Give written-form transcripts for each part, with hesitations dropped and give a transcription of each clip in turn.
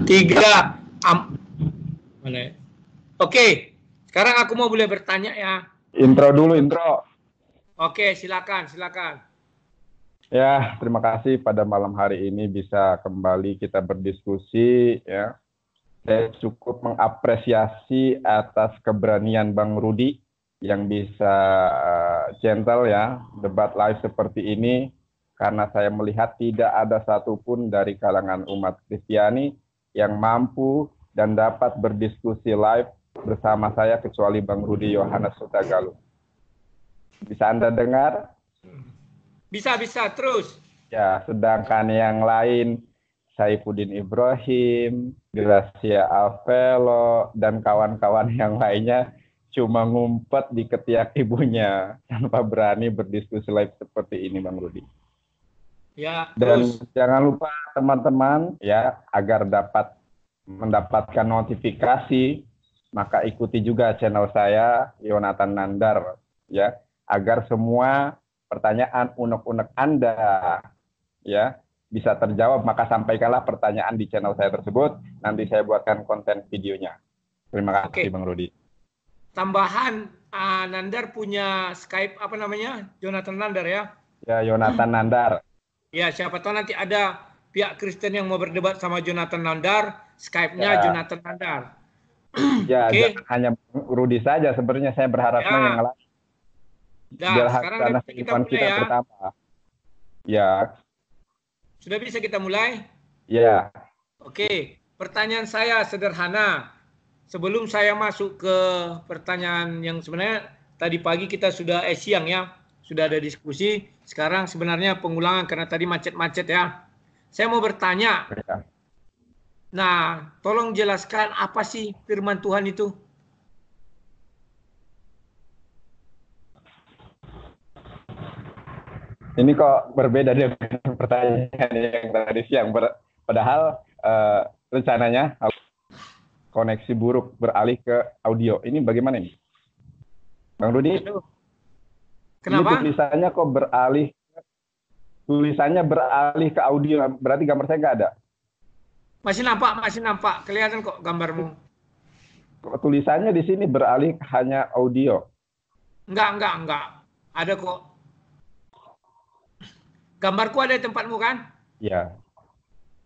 tiga. Mana ya? Oke, sekarang aku mau boleh bertanya ya. Intro dulu, intro. Oke, silakan. Ya, terima kasih pada malam hari ini bisa kembali kita berdiskusi ya. Saya cukup mengapresiasi atas keberanian Bang Rudi yang bisa gentle ya, debat live seperti ini, karena saya melihat tidak ada satupun dari kalangan umat Kristiani yang mampu dan dapat berdiskusi live bersama saya kecuali Bang Rudi Yohanes Sutagaluh. Bisa Anda dengar? Bisa, terus. Ya, sedangkan yang lain Saifuddin Ibrahim, Gracia Alvelo, dan kawan-kawan yang lainnya cuma ngumpet di ketiak ibunya tanpa berani berdiskusi live seperti ini, Bang Rudi. Ya, dan terus. jangan lupa teman-teman ya, agar dapat mendapatkan notifikasi, maka ikuti juga channel saya, Yonatan Nandar, ya, agar semua pertanyaan unek-unek Anda ya bisa terjawab. Maka sampaikanlah pertanyaan di channel saya tersebut, nanti saya buatkan konten videonya. Terima kasih. Bang Rudi. Tambahan, Nandar punya Skype apa namanya? Yonatan Nandar ya? Ya, Yonatan Nandar. Ya, siapa tahu nanti ada pihak Kristen yang mau berdebat sama Jonathan Nandar, Skype-nya ya. Jonathan Nandar. Ya, jangan hanya Rudi saja, sebenarnya saya berharapnya yang lain. Biar sekarang kita mulai ya. Pertama. Ya. Sudah bisa kita mulai? Ya. Oke, pertanyaan saya sederhana. Sebelum saya masuk ke pertanyaan yang sebenarnya tadi pagi kita sudah siang ya, sudah ada diskusi. Sekarang sebenarnya pengulangan karena tadi macet-macet ya. Saya mau bertanya. Ya. Nah, tolong jelaskan apa sih firman Tuhan itu? Ini kok berbeda dengan pertanyaan yang tadi siang. Padahal rencananya koneksi buruk beralih ke audio. Ini bagaimana ini, Bang Rudi? Kenapa? Ini tulisannya beralih ke audio. Berarti gambar saya nggak ada. Masih nampak. Kelihatan kok gambarmu. Tulisannya di sini beralih hanya audio. Enggak. Ada kok. Gambarku ada di tempatmu kan? Ya.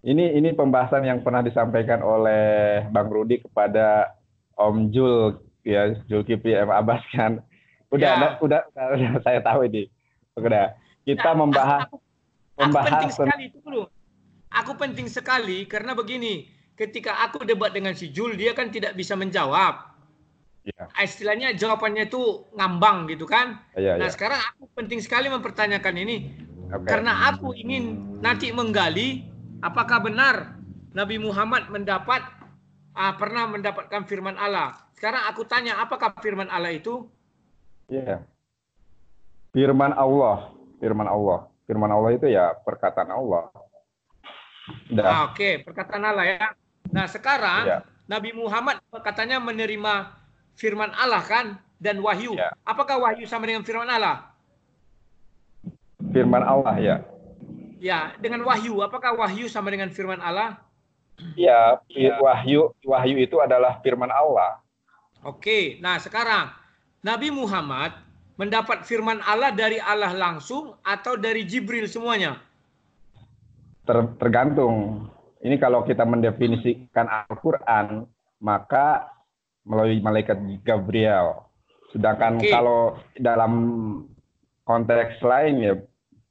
Ini pembahasan yang pernah disampaikan oleh Bang Rudi kepada Om Jul, ya, Zulkifli M. Abbas kan. Udah, saya tahu ini. Udah. Kita membahas. Aku penting sekali itu dulu. Aku penting sekali karena begini, ketika aku debat dengan si Jul, dia kan tidak bisa menjawab. Ya. Istilahnya jawabannya itu ngambang gitu kan. Nah, sekarang aku penting sekali mempertanyakan ini. Karena aku ingin nanti menggali apakah benar Nabi Muhammad pernah mendapatkan firman Allah. Sekarang aku tanya, apakah firman Allah itu? Iya. Firman Allah itu ya perkataan Allah. Oke, perkataan Allah ya. Nah, sekarang Nabi Muhammad katanya menerima firman Allah kan dan wahyu. Apakah wahyu sama dengan firman Allah? Firman Allah ya. Ya, dengan wahyu, apakah wahyu sama dengan firman Allah? Ya, wahyu itu adalah firman Allah. Oke, nah sekarang Nabi Muhammad mendapat firman Allah dari Allah langsung atau dari Jibril semuanya? Tergantung. Ini kalau kita mendefinisikan Al-Quran, maka melalui malaikat Gabriel. Sedangkan kalau dalam konteks lain ya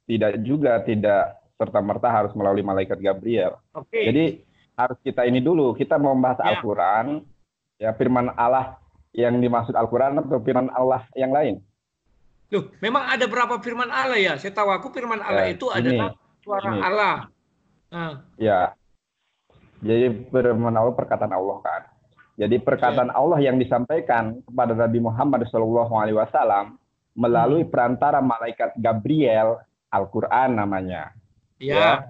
tidak serta-merta harus melalui malaikat Gabriel. Jadi harus kita ini dulu, kita membahas Al-Quran, ya firman Allah yang dimaksud Al-Quran atau firman Allah yang lain? Loh, memang ada berapa firman Allah ya? Saya tahu aku firman Allah itu adalah suara Allah. Ya, jadi firman Allah perkataan Allah kan. Jadi perkataan Allah yang disampaikan kepada Nabi Muhammad SAW melalui perantara malaikat Gabriel, Al-Quran namanya. Ya.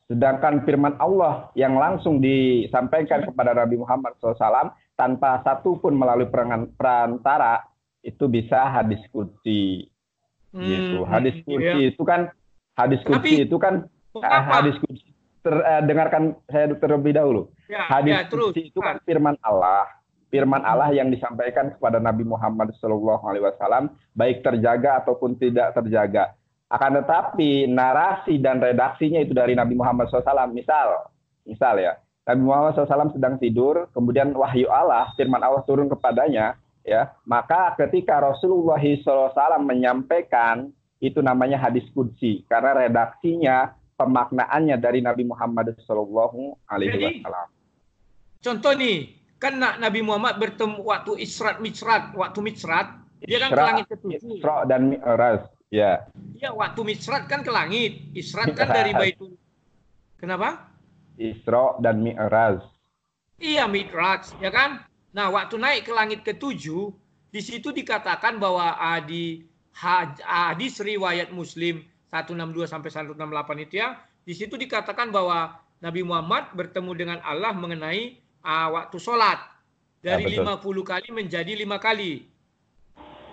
Sedangkan firman Allah yang langsung disampaikan kepada Nabi Muhammad SAW tanpa satupun melalui perantara itu bisa hadis qudsi. Gitu. Hadis qudsi itu kan hadis qudsi dengarkan saya terlebih dahulu. Ya, Hadis ya, terus. qudsi itu kan firman Allah. Firman Allah yang disampaikan kepada Nabi Muhammad SAW, baik terjaga ataupun tidak terjaga. Akan tetapi narasi dan redaksinya itu dari Nabi Muhammad SAW. Misal ya, Nabi Muhammad SAW sedang tidur, kemudian wahyu Allah, firman Allah turun kepadanya, ya. Maka ketika Rasulullah SAW menyampaikan, itu namanya hadis qudsi, karena redaksinya, pemaknaannya dari Nabi Muhammad SAW. Contoh nih, kan Nabi Muhammad bertemu waktu Isra Mi'raj, dia kan ke langit ke-7. Isra dan Mi'raj, ya. Iya, waktu Mi'raj kan ke langit, Isra kan dari Baitul. Kenapa? Isra dan Mi'raj. Iya, Mi'raj, ya kan? Nah, waktu naik ke langit ke-7, di situ dikatakan bahwa di hadis riwayat Muslim 162 sampai 168 itu ya, di situ dikatakan bahwa Nabi Muhammad bertemu dengan Allah mengenai waktu sholat dari 50 kali menjadi 5 kali.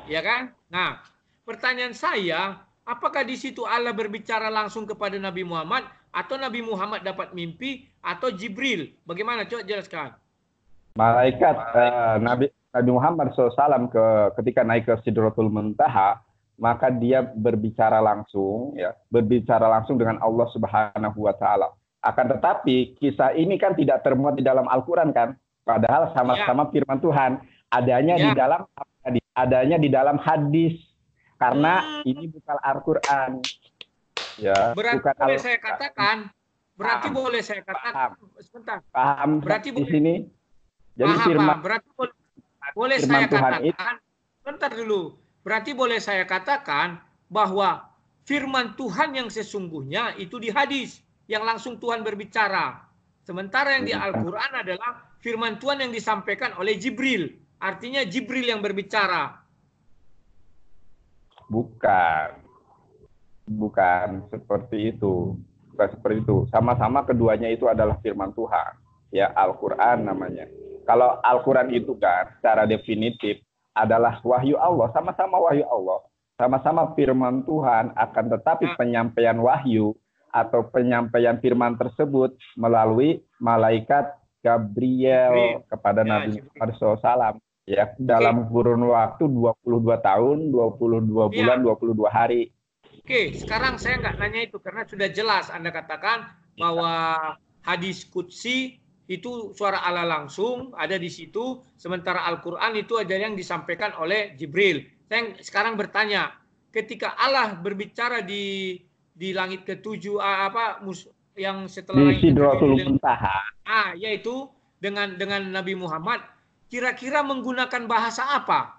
Ya kan? Nah, pertanyaan saya, apakah di situ Allah berbicara langsung kepada Nabi Muhammad atau Nabi Muhammad dapat mimpi atau Jibril? Bagaimana? Coba jelaskan. Malaikat Nabi Muhammad SAW ketika naik ke Sidratul Muntaha, maka dia berbicara langsung dengan Allah Subhanahu wa taala. Akan tetapi kisah ini kan tidak termuat di dalam Al-Qur'an kan? Padahal sama-sama firman Tuhan, adanya di dalam hadis. Karena ini bukan Al-Qur'an. Ya, berarti bukan boleh saya katakan, sebentar. Paham berarti di sini. Jadi firman, berarti boleh saya katakan, bentar dulu. Berarti boleh saya katakan bahwa firman Tuhan yang sesungguhnya itu di hadis, yang langsung Tuhan berbicara. Sementara yang di Al-Quran adalah firman Tuhan yang disampaikan oleh Jibril. Artinya Jibril yang berbicara. Bukan seperti itu. Sama-sama keduanya itu adalah firman Tuhan. Ya, Al-Quran namanya. Kalau Al-Quran itu kan secara definitif adalah wahyu Allah, sama-sama wahyu Allah, sama-sama firman Tuhan, akan tetapi penyampaian wahyu atau penyampaian firman tersebut melalui malaikat Gabriel kepada Nabi Muhammad SAW, ya, dalam kurun waktu 22 tahun, 22 bulan, 22 hari. Oke, sekarang saya nggak nanya itu karena sudah jelas Anda katakan bahwa hadis qudsi itu suara Allah langsung ada di situ, sementara Al-Quran itu ada yang disampaikan oleh Jibril. Saya sekarang bertanya, ketika Allah berbicara di langit ke-7 yang setelah di Sidratul Muntaha, yaitu dengan Nabi Muhammad, kira-kira menggunakan bahasa apa?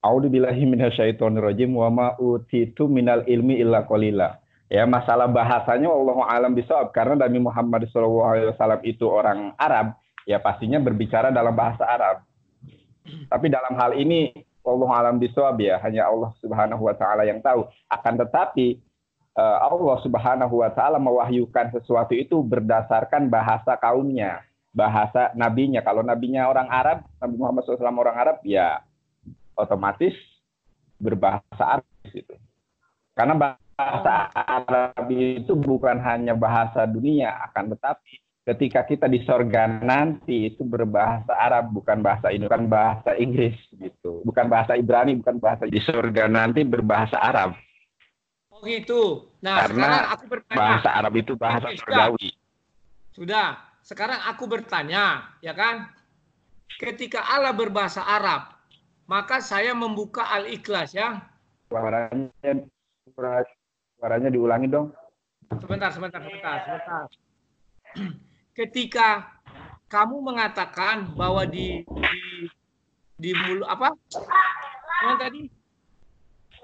A'udzubillahi minasyaitonirrajim wa ma utitu minal ilmi illa qalila. Ya, masalah bahasanya wallahu alam bisawab, karena Nabi Muhammad SAW itu orang Arab, ya pastinya berbicara dalam bahasa Arab. Tapi dalam hal ini wallahu alam bisawab, ya hanya Allah Subhanahu wa taala yang tahu. Akan tetapi Allah Subhanahu wa taala mewahyukan sesuatu itu berdasarkan bahasa kaumnya, bahasa nabinya. Kalau nabinya orang Arab, Nabi Muhammad SAW orang Arab, ya otomatis berbahasa Arab gitu. Karena bahasa Arab itu bukan hanya bahasa dunia, akan tetapi ketika kita di sorga nanti itu berbahasa Arab, bukan bahasa ini, bukan bahasa Inggris gitu, bukan bahasa Ibrani, bukan bahasa, di sorga nanti berbahasa Arab. Oh gitu. Nah, karena sekarang aku bertanya, bahasa Arab itu bahasa surgawi. Sudah. Sekarang aku bertanya, ya kan? Ketika Allah berbahasa Arab, maka saya membuka Al-Ikhlas ya. Suaranya diulangi dong. Sebentar. Ketika kamu mengatakan bahwa di mulut apa? Yang tadi?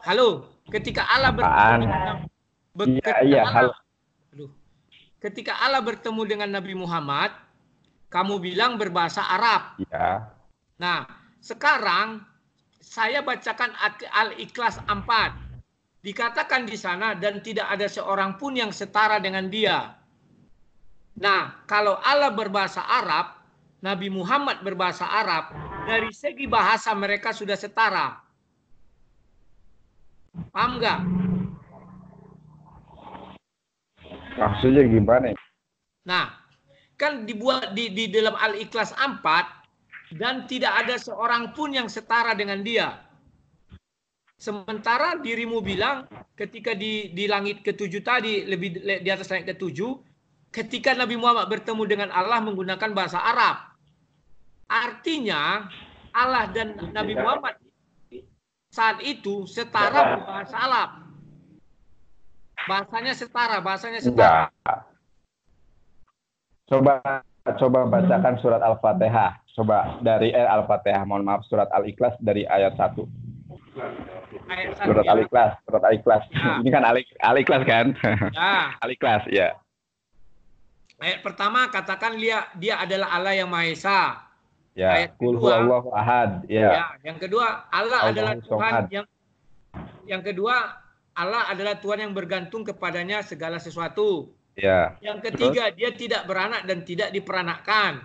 Halo, ketika Allah ketika Allah bertemu dengan Nabi Muhammad, kamu bilang berbahasa Arab. Ya. Nah, sekarang saya bacakan Al-Ikhlas 4. Dikatakan di sana, dan tidak ada seorang pun yang setara dengan dia. Nah, kalau Allah berbahasa Arab, Nabi Muhammad berbahasa Arab, dari segi bahasa mereka sudah setara. Paham nggak? Maksudnya gimana? Nah, kan dibuat di dalam Al-Ikhlas 4, dan tidak ada seorang pun yang setara dengan dia. Sementara dirimu bilang ketika di langit ke-7 tadi, lebih di atas langit ke-7, ketika Nabi Muhammad bertemu dengan Allah menggunakan bahasa Arab. Artinya Allah dan Nabi Muhammad saat itu setara berbahasa Arab. Bahasanya setara. Enggak. Coba bacakan surat Al-Fatihah. Coba dari Al-Fatihah, mohon maaf, surat Al-Ikhlas dari ayat 1. Surat Al-Ikhlas, surat Al-Ikhlas. Ya. Ini kan Al-Ikhlas kan? Ya. Al-Ikhlas, ya. Ayat pertama katakan dia adalah Allah yang Maha Esa. Ya, ayat kedua, Allahu Ahad. Ya. Yang kedua, Allah adalah Tuhan yang kedua, Allah adalah Tuhan yang bergantung kepadanya segala sesuatu. Ya. Yang ketiga, dia tidak beranak dan tidak diperanakkan.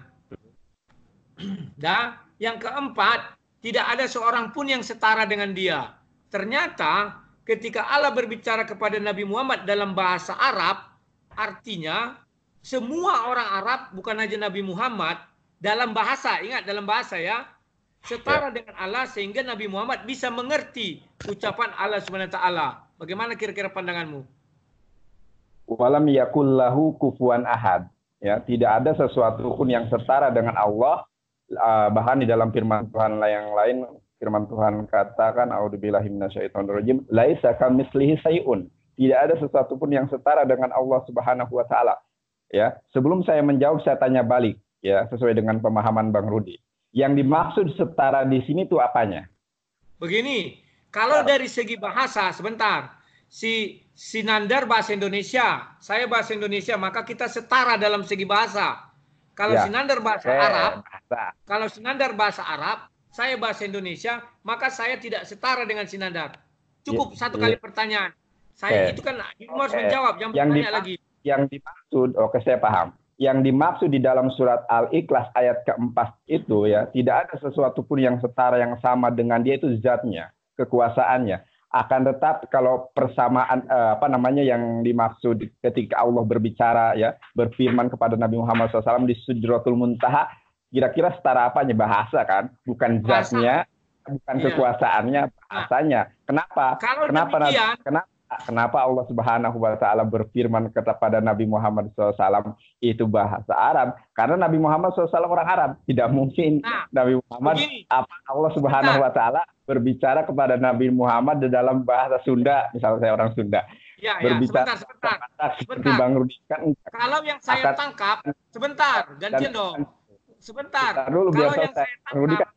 Dan yang keempat, tidak ada seorang pun yang setara dengan dia. Ternyata ketika Allah berbicara kepada Nabi Muhammad dalam bahasa Arab, artinya semua orang Arab, bukan saja Nabi Muhammad, dalam bahasa, ingat dalam bahasa ya, setara dengan Allah sehingga Nabi Muhammad bisa mengerti ucapan Allah SWT. Bagaimana kira-kira pandanganmu? Walam yakul lahu kufuwan ahad. Ya, tidak ada sesuatu pun yang setara dengan Allah. Bahkan di dalam firman Tuhan yang lain, firman Tuhan katakan, a'udzubillahi minasyaitonirrajim, laisa kamitslihi syai'un. Tidak ada sesuatu pun yang setara dengan Allah Subhanahu wa taala. Ya, sebelum saya menjawab, saya tanya balik. Ya, sesuai dengan pemahaman Bang Rudi. Yang dimaksud setara di sini tuh apanya? Begini, kalau dari segi bahasa, sebentar, si Nandar bahasa Indonesia, saya bahasa Indonesia, maka kita setara dalam segi bahasa. Kalau si Nandar bahasa Arab, kalau si Nandar bahasa Arab, saya bahasa Indonesia, maka saya tidak setara dengan si Nandar. Cukup satu kali pertanyaan. Saya itu kan harus menjawab, jangan bertanya lagi. Yang dimaksud, oke saya paham. Yang dimaksud di dalam surat Al-Ikhlas ayat keempat itu ya, tidak ada sesuatu pun yang setara yang sama dengan dia, itu zatnya, kekuasaannya. Akan tetap kalau persamaan yang dimaksud ketika Allah berbicara ya, berfirman kepada Nabi Muhammad SAW di Sidratul Muntaha, kira-kira setara apanya? Bahasa kan, bukan zatnya, bukan kekuasaannya, bahasanya. Kenapa? Kenapa Allah Subhanahu wa taala berfirman kepada Nabi Muhammad SAW itu bahasa Arab? Karena Nabi Muhammad SAW orang Arab. Tidak mungkin Nabi Muhammad Allah Subhanahu wa taala berbicara kepada Nabi Muhammad dalam bahasa Sunda, misalnya saya orang Sunda. Berbicara seperti Bang Rudi kan. Kalau yang saya tangkap, sebentar, gantian dong. Sebentar. Dulu, kalau yang saya tangkap,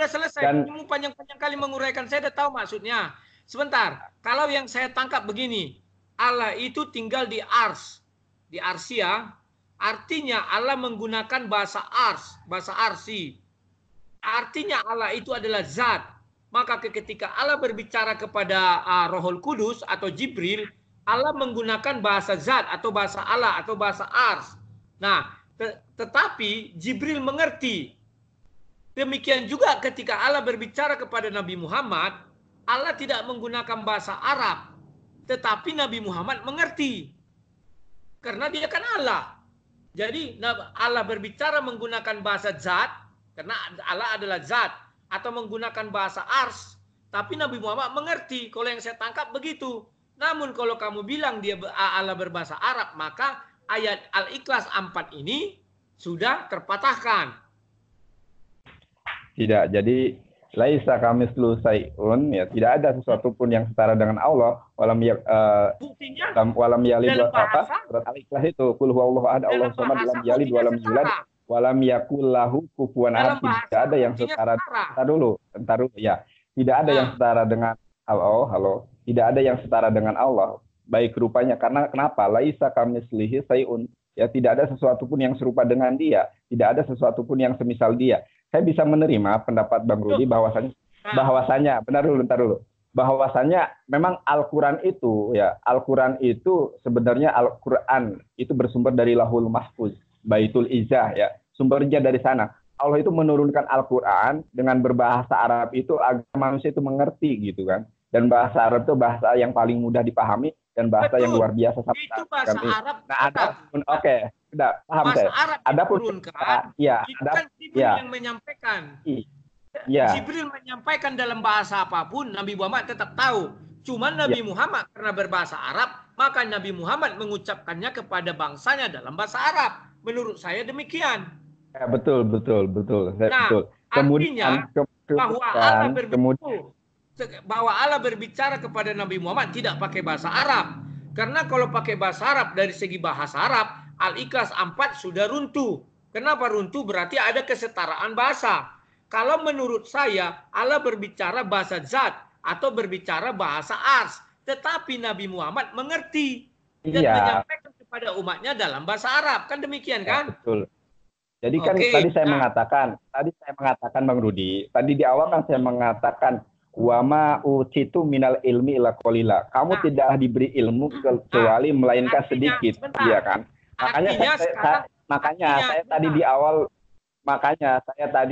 sudah selesai. Kamu panjang-panjang kali menguraikan, saya sudah tahu maksudnya. Sebentar, kalau yang saya tangkap begini, Allah itu tinggal di ars, di arsia, artinya Allah menggunakan bahasa ars, bahasa arsi. Artinya Allah itu adalah zat. Maka ketika Allah berbicara kepada Rohul Kudus atau Jibril, Allah menggunakan bahasa zat atau bahasa Allah atau bahasa ars. Nah, tetapi Jibril mengerti. Demikian juga ketika Allah berbicara kepada Nabi Muhammad, Allah tidak menggunakan bahasa Arab, tetapi Nabi Muhammad mengerti. Karena dia kan Allah. Jadi Allah berbicara menggunakan bahasa zat, karena Allah adalah zat, atau menggunakan bahasa ars, tapi Nabi Muhammad mengerti. Kalau yang saya tangkap begitu. Namun kalau kamu bilang dia Allah berbahasa Arab, maka ayat Al-Ikhlas 4 ini sudah terpatahkan. Tidak, jadi laisa kamitslihi syai'un, ya, tidak ada sesuatu pun yang setara dengan Allah. Buktinya walam yalid surat Al-Ikhlas itu qul huwallahu ahad Allahu samad lam yalid walam yulad walam yakul lahu kufuwan ahad. Tidak ada yang setara. Entar dulu ya. Tidak ada yang setara dengan halo. Tidak ada yang setara dengan Allah baik rupanya, karena kenapa? Laisa kamitslihi syai'un. Ya, tidak ada sesuatu pun yang serupa dengan dia, tidak ada sesuatu pun yang semisal dia. Saya bisa menerima pendapat Bang Rudi bahwasanya bentar dulu. Bahwasanya memang Al-Qur'an itu sebenarnya Al-Qur'an itu bersumber dari Lauhul Mahfuz, Baitul Izzah ya. Sumbernya dari sana. Allah itu menurunkan Al-Qur'an dengan berbahasa Arab itu agar manusia itu mengerti gitu kan. Dan bahasa Arab itu bahasa yang paling mudah dipahami dan bahasa yang luar biasa. Itu bahasa Arab. Nah, oke, sudah paham bahasa saya. Arab diturunkan, itu kan Jibril yang menyampaikan. Jibril menyampaikan dalam bahasa apapun, Nabi Muhammad tetap tahu. Cuman Nabi Muhammad karena berbahasa Arab, maka Nabi Muhammad mengucapkannya kepada bangsanya dalam bahasa Arab. Menurut saya demikian. Ya, betul. Nah, betul. Kemudian, bahwa Allah berbicara kepada Nabi Muhammad tidak pakai bahasa Arab. Karena kalau pakai bahasa Arab, dari segi bahasa Arab, Al-Ikhlas 4 sudah runtuh. Kenapa runtuh? Berarti ada kesetaraan bahasa. Kalau menurut saya, Allah berbicara bahasa zat atau berbicara bahasa ars. Tetapi Nabi Muhammad mengerti dan menyampaikan kepada umatnya dalam bahasa Arab. Kan demikian kan? Betul. Jadi kan tadi saya mengatakan Bang Rudi, tadi di awal kan saya mengatakan wama utitu minal ilmi ila qalila. Kamu tidak diberi ilmu kecuali melainkan sedikit, iya kan? Makanya saya tadi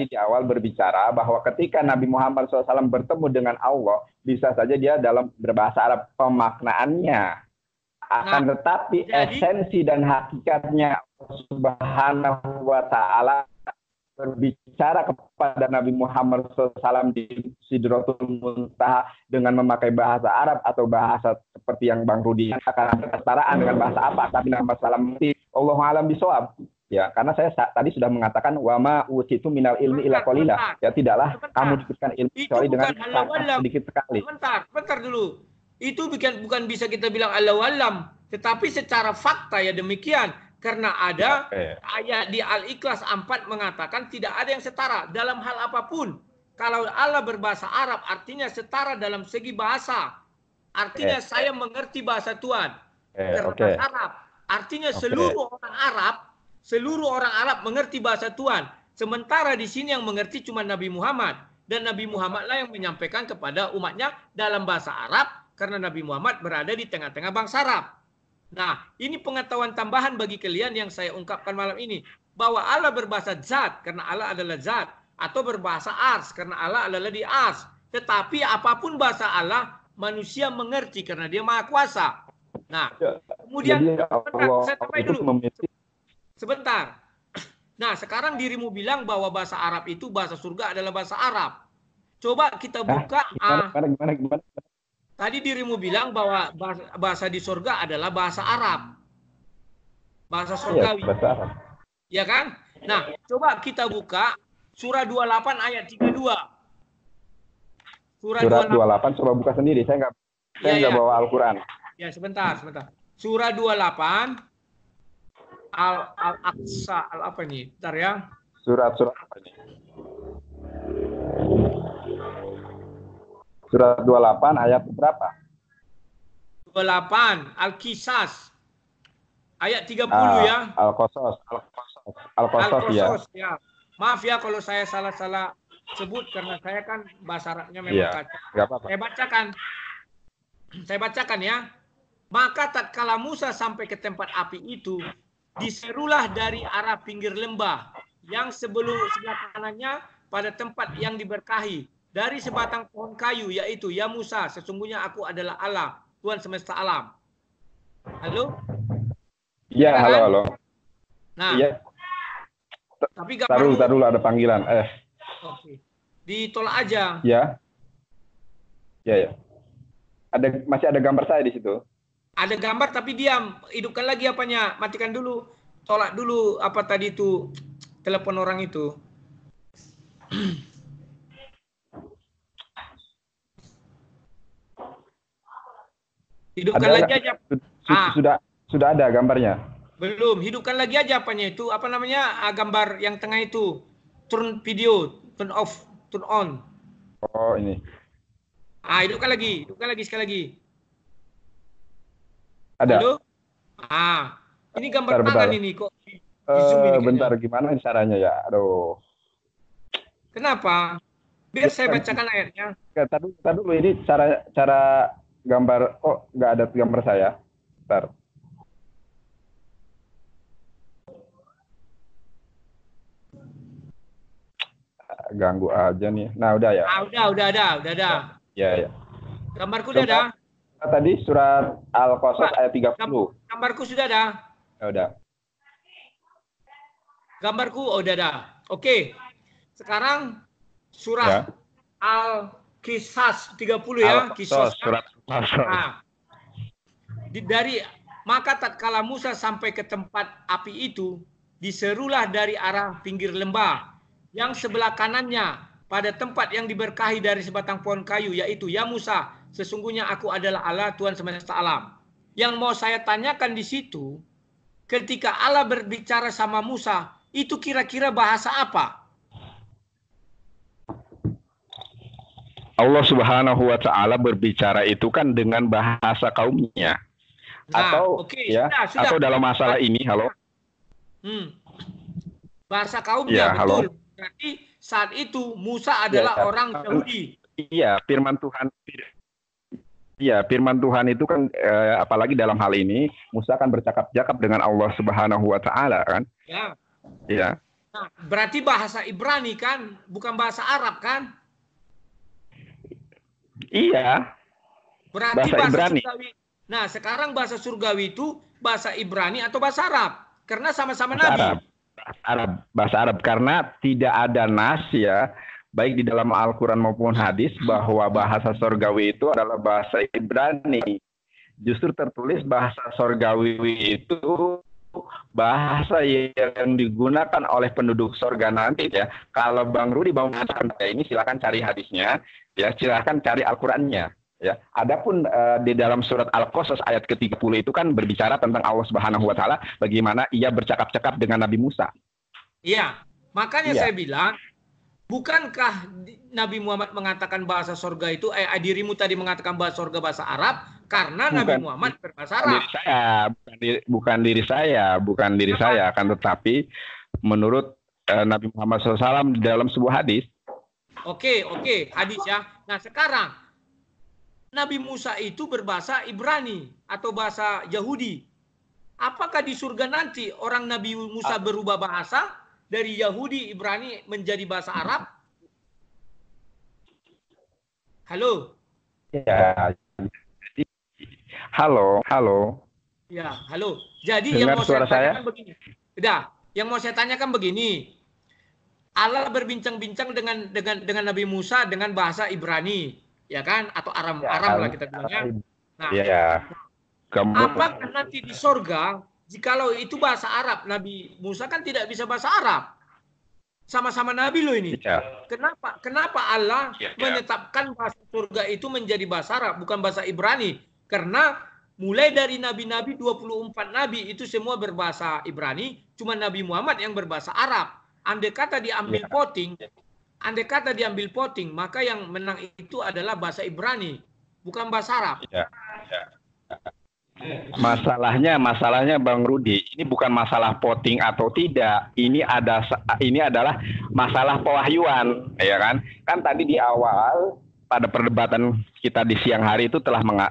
di awal berbicara bahwa ketika Nabi Muhammad SAW bertemu dengan Allah, bisa saja dia dalam berbahasa Arab pemaknaannya. Akan tetapi esensi dan hakikatnya Subhanahu wa Ta'ala berbicara kepada Nabi Muhammad SAW di Sidratul Muntaha dengan memakai bahasa Arab atau bahasa seperti yang Bang Rudi katakan kesetaraan dengan bahasa apa, tapi Nabi Muhammad SAW Allahu a'lam bishawab. Ya, karena saya tadi sudah mengatakan wama utitu minal ilmi ila qalila. Ya, tidaklah kamu diberikan ilmu kecuali dengan sedikit sekali. Bentar dulu. Itu bukan bisa kita bilang Allahu a'lam, tetapi secara fakta ya demikian. Karena ada ayat di Al-Ikhlas 4 mengatakan tidak ada yang setara dalam hal apapun. Kalau Allah berbahasa Arab artinya setara dalam segi bahasa. Artinya saya mengerti bahasa Tuhan. Karena Arab. Artinya seluruh orang Arab mengerti bahasa Tuhan. Sementara di sini yang mengerti cuma Nabi Muhammad. Dan Nabi Muhammad lah yang menyampaikan kepada umatnya dalam bahasa Arab. Karena Nabi Muhammad berada di tengah-tengah bangsa Arab. Nah, ini pengetahuan tambahan bagi kalian yang saya ungkapkan malam ini. Bahwa Allah berbahasa zat karena Allah adalah zat. Atau berbahasa ars karena Allah adalah di ars. Tetapi apapun bahasa Allah, manusia mengerti karena dia maha kuasa. Nah, kemudian saya tambahin dulu. Sebentar. Nah, sekarang dirimu bilang bahwa bahasa Arab itu bahasa surga adalah bahasa Arab. Coba kita buka. Gimana? Tadi dirimu bilang bahwa bahasa di surga adalah bahasa Arab. Bahasa surgawi. Bahasa Arab. Ya kan? Nah, coba kita buka surah 28 ayat 32. Surah 28 coba buka sendiri. Saya nggak bawa Al-Qur'an. Ya, sebentar. Surah 28 Al-Aqsa apa nih? Bentar ya. Surat apa ini? Surat 28 ayat berapa? 28 Al-Qisas ayat 30 ya. Al-Qasas ya. Maaf ya kalau saya salah sebut karena saya kan bahasa Arabnya memang kacau. Enggak apa-apa. Saya bacakan ya. Maka tatkala Musa sampai ke tempat api itu, diserulah dari arah pinggir lembah yang sebelah kanannya pada tempat yang diberkahi. Dari sebatang pohon kayu, yaitu, ya Musa, sesungguhnya aku adalah Allah, Tuhan semesta alam. Halo? Iya, halo. Nah, iya. Tapi taruh ada panggilan. Oke. Ditolak aja. Ya. Masih ada gambar saya di situ. Ada gambar tapi diam. Hidupkan lagi apanya? Matikan dulu. Tolak dulu apa tadi itu telepon orang itu. Hidupkan lagi aja. Sudah ada gambarnya. Belum. Hidupkan lagi aja apanya itu. Apa namanya? Gambar yang tengah itu. Turn video, turn off, turn on. Oh, ini. Hidupkan lagi sekali lagi. Ada. Halo? Ini gambar tangan ini kok. Bentar, gimana caranya ya? Aduh. Kenapa? Biar saya bacakan ayatnya. Tadi dulu ini cara gambar. Oh, nggak ada gambar saya. Bentar. Ganggu aja nih. Nah, udah ya. Udah ada. Ya. Gambarku udah ada. Tadi surat Al-Qasas ayat 30. Gambarku sudah ada? Ya, udah. Gambarku udah ada. Oke. Sekarang surat Al-Qisas 30 ya. Al-Qasas, surat Al-Qasas. Nah, dari maka tatkala Musa sampai ke tempat api itu, diserulah dari arah pinggir lembah yang sebelah kanannya pada tempat yang diberkahi dari sebatang pohon kayu, yaitu, ya Musa, sesungguhnya aku adalah Allah Tuhan semesta alam. Yang mau saya tanyakan di situ, ketika Allah berbicara sama Musa, itu kira-kira bahasa apa? Allah Subhanahu wa Ta'ala berbicara itu kan dengan bahasa kaumnya. Nah, atau ya, sudah. Atau dalam masalah ini, halo. Bahasa kaumnya, betul. Halo. Berarti saat itu Musa adalah orang Yahudi. Iya, firman Tuhan. Iya, firman Tuhan itu kan apalagi dalam hal ini Musa kan bercakap-cakap dengan Allah Subhanahu wa Ta'ala kan? Ya. Iya. Nah, berarti bahasa Ibrani kan, bukan bahasa Arab kan? Iya. Berarti bahasa Ibrani. Surgawi. Nah, sekarang bahasa surgawi itu bahasa Ibrani atau bahasa Arab? Karena sama-sama Nabi. Bahasa Arab karena tidak ada nas ya, baik di dalam Al-Quran maupun hadis bahwa bahasa surgawi itu adalah bahasa Ibrani. Justru tertulis bahasa surgawi itu bahasa yang digunakan oleh penduduk surga nanti ya. Kalau Bang Rudi mau mengatakan ini, silakan cari hadisnya, ya silakan cari Al-Qurannya. Ya, adapun di dalam surat Al-Qasas ayat ke-30 itu kan berbicara tentang Allah Subhanahu wa Ta'ala, bagaimana ia bercakap-cakap dengan Nabi Musa. Iya, makanya saya bilang, bukankah Nabi Muhammad mengatakan bahasa surga itu, dirimu tadi mengatakan bahasa surga bahasa Arab, karena Nabi Muhammad berbahasa Arab. Bukan diri saya, akan tetapi menurut Nabi Muhammad SAW dalam sebuah hadis. Oke, hadis ya. Nah sekarang, Nabi Musa itu berbahasa Ibrani atau bahasa Yahudi. Apakah di surga nanti orang Nabi Musa berubah bahasa dari Yahudi Ibrani menjadi bahasa Arab? Halo? Ya. Halo. Ya, halo. Jadi yang mau saya tanyakan begini. Yang mau saya tanyakan begini. Allah berbincang-bincang dengan Nabi Musa dengan bahasa Ibrani. Ya kan, atau Aram lah kita bilangnya. Nah, apakah nanti di sorga, jikalau itu bahasa Arab, Nabi Musa kan tidak bisa bahasa Arab, sama-sama Nabi loh ini. Kenapa Allah menetapkan bahasa surga itu menjadi bahasa Arab, bukan bahasa Ibrani? Karena mulai dari nabi-nabi 24 nabi itu semua berbahasa Ibrani, cuma Nabi Muhammad yang berbahasa Arab. Andai kata diambil voting, maka yang menang itu adalah bahasa Ibrani, bukan bahasa Arab. Ya. Masalahnya Bang Rudi, ini bukan masalah voting atau tidak. Ini adalah masalah pewahyuan, ya kan? Kan tadi di awal pada perdebatan kita di siang hari itu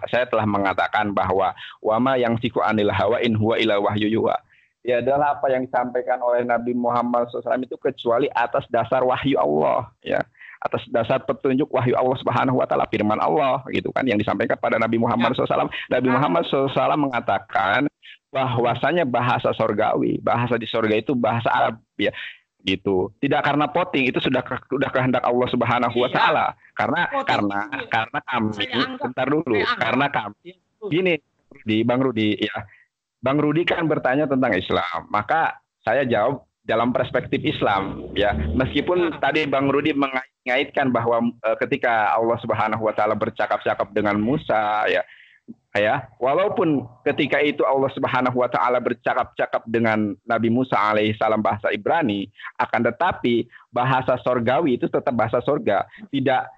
saya telah mengatakan bahwa wama yang siku anil hawa in huwa ila wahyu yuha. Ya adalah apa yang disampaikan oleh Nabi Muhammad SAW itu kecuali atas dasar wahyu Allah, ya, atas dasar petunjuk wahyu Allah Subhanahu wa Ta'ala, firman Allah gitu kan yang disampaikan pada Nabi Muhammad SAW. Nabi Muhammad SAW mengatakan bahwasanya bahasa surgawi, bahasa di surga itu bahasa Arab, ya gitu. Tidak karena voting, itu sudah kehendak Allah Subhanahu wa Ta'ala. Karena kami bentar dulu, karena kami gini di Bang Rudi ya. Bang Rudi kan bertanya tentang Islam, maka saya jawab dalam perspektif Islam, ya. Meskipun tadi Bang Rudi mengaitkan bahwa ketika Allah Subhanahu wa Ta'ala bercakap-cakap dengan Musa, ya, walaupun ketika itu Allah Subhanahu wa Ta'ala bercakap-cakap dengan Nabi Musa alaihissalam bahasa Ibrani, akan tetapi bahasa surgawi itu tetap bahasa surga, tidak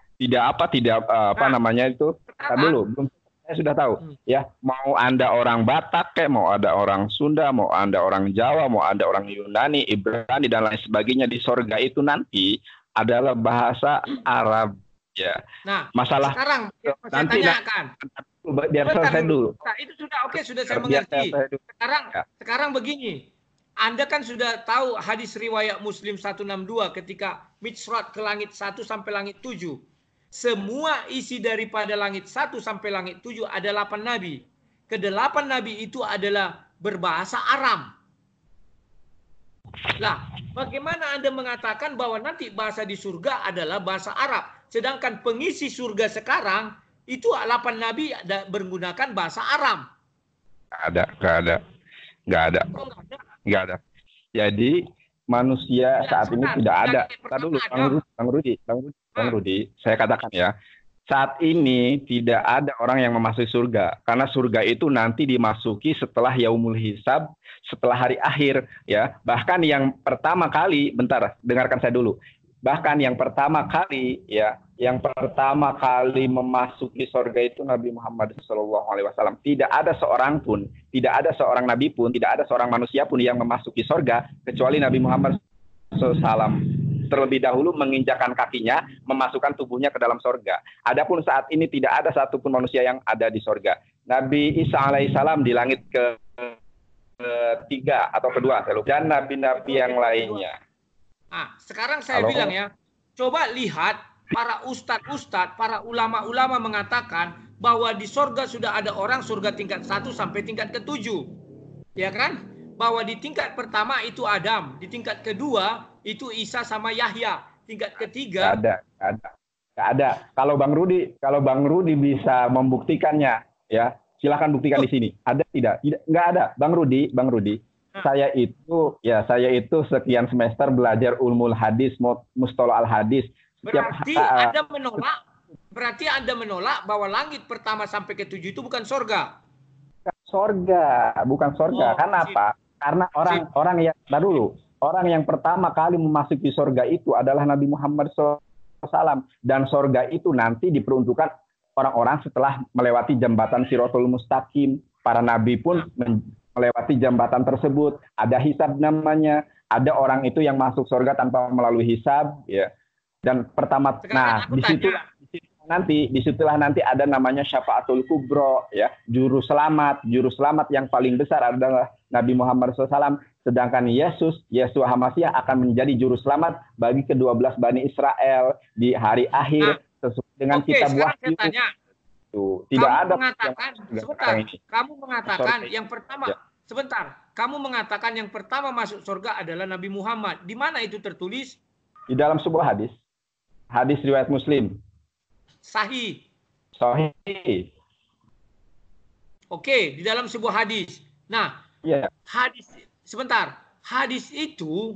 namanya itu. Belum. Saya sudah tahu, ya, mau Anda orang Batak, mau ada orang Sunda, mau Anda orang Jawa, mau ada orang Yunani, Ibrani, dan lain sebagainya, di sorga itu nanti adalah bahasa Arab, ya. Nah, masalah sekarang nanti biar selesai dulu. Nah, itu sudah saya mengerti. Sekarang begini, Anda kan sudah tahu hadis riwayat Muslim 162 ketika Mi'raj ke langit 1 sampai langit 7. semua isi daripada langit 1 sampai langit 7 ada 8 nabi. Ke-8 nabi itu adalah berbahasa Aram. Lah, bagaimana Anda mengatakan bahwa nanti bahasa di surga adalah bahasa Arab, sedangkan pengisi surga sekarang itu 8 nabi menggunakan bahasa Aram? Nggak ada. Jadi manusia saat ini tidak ada. Tadi dulu, Bang Rudi, saya katakan ya, saat ini tidak ada orang yang memasuki surga, karena surga itu nanti dimasuki setelah yaumul hisab, setelah hari akhir, ya. Bahkan yang pertama kali, bentar, dengarkan saya dulu. Bahkan yang pertama kali, ya, yang pertama kali memasuki surga itu Nabi Muhammad SAW. Tidak ada seorang pun, tidak ada seorang nabi pun, tidak ada seorang manusia pun yang memasuki surga kecuali Nabi Muhammad SAW. Terlebih dahulu menginjakkan kakinya, memasukkan tubuhnya ke dalam sorga. Adapun saat ini tidak ada satupun manusia yang ada di sorga. Nabi Isa alaihissalam di langit ketiga atau kedua, dan nabi-nabi yang lainnya. Sekarang saya bilang ya, coba lihat para ustadz-ustadz, para ulama-ulama mengatakan bahwa di sorga sudah ada orang surga tingkat 1 sampai tingkat ke-7. Ya kan? Bahwa di tingkat pertama itu Adam, di tingkat kedua itu Isa sama Yahya, tingkat ketiga nggak ada. Kalau Bang Rudi bisa membuktikannya, ya silahkan buktikan di sini. Ada tidak? Nggak ada. Bang Rudi, saya itu sekian semester belajar ulumul hadis, mustalah al hadis. Berarti Anda menolak bahwa langit pertama sampai ke-7 itu bukan sorga. Bukan sorga. Kenapa? Karena orang yang pertama kali memasuki sorga itu adalah Nabi Muhammad SAW. Dan sorga itu nanti diperuntukkan orang-orang setelah melewati jembatan Siratul Mustaqim. Para nabi pun melewati jembatan tersebut. Ada hisab namanya. Ada orang itu yang masuk sorga tanpa melalui hisab. Ya. Dan pertama, disitulah nanti ada namanya syafaatul kubro, ya, juru selamat yang paling besar adalah Nabi Muhammad SAW, sedangkan Yeshua HaMasyiah akan menjadi juru selamat bagi ke-12 Bani Israel di hari akhir sesuai dengan kitab Wahyu. Kamu mengatakan yang pertama masuk surga adalah Nabi Muhammad. Di mana itu tertulis? Di dalam sebuah hadis riwayat Muslim. Sahih. Oke, di dalam sebuah hadis. Nah, hadis itu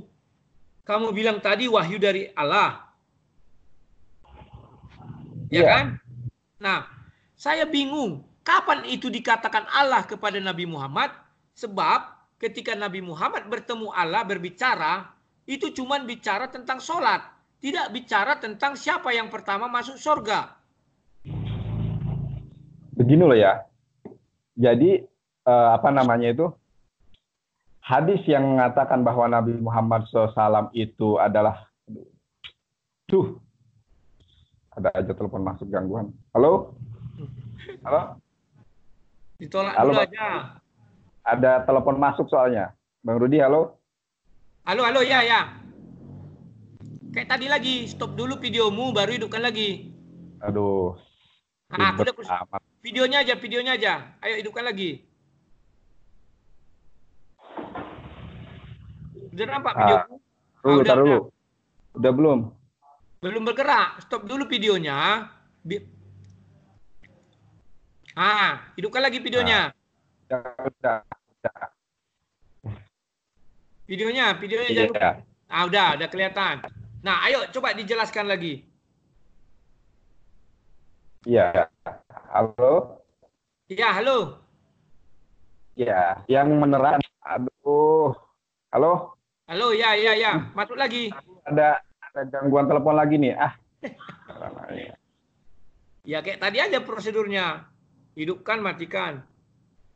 kamu bilang tadi wahyu dari Allah. Ya kan? Nah, saya bingung. Kapan itu dikatakan Allah kepada Nabi Muhammad? Sebab ketika Nabi Muhammad bertemu Allah berbicara, itu cuma bicara tentang sholat. Tidak bicara tentang siapa yang pertama masuk surga. Begini loh ya. Jadi hadis yang mengatakan bahwa Nabi Muhammad SAW itu adalah ada aja telepon masuk gangguan. Halo? Ditolak dulu aja. Ada telepon masuk soalnya. Bang Rudi, halo? Halo, ya. Kayak tadi lagi, stop dulu videomu, baru hidupkan lagi. Aduh. Videonya aja. Ayo hidupkan lagi. Udah nampak videomu? Dulu. Udah belum? Belum bergerak. Stop dulu videonya. Hidupkan lagi videonya. Udah. Videonya jangan lupa. Udah kelihatan. Nah, ayo coba dijelaskan lagi. Iya. Halo? Iya, halo. Ya, yang menerang. Aduh. Halo? Halo, ya. Masuk lagi. Ada gangguan telepon lagi nih. Ya, kayak tadi aja prosedurnya. Hidupkan, matikan.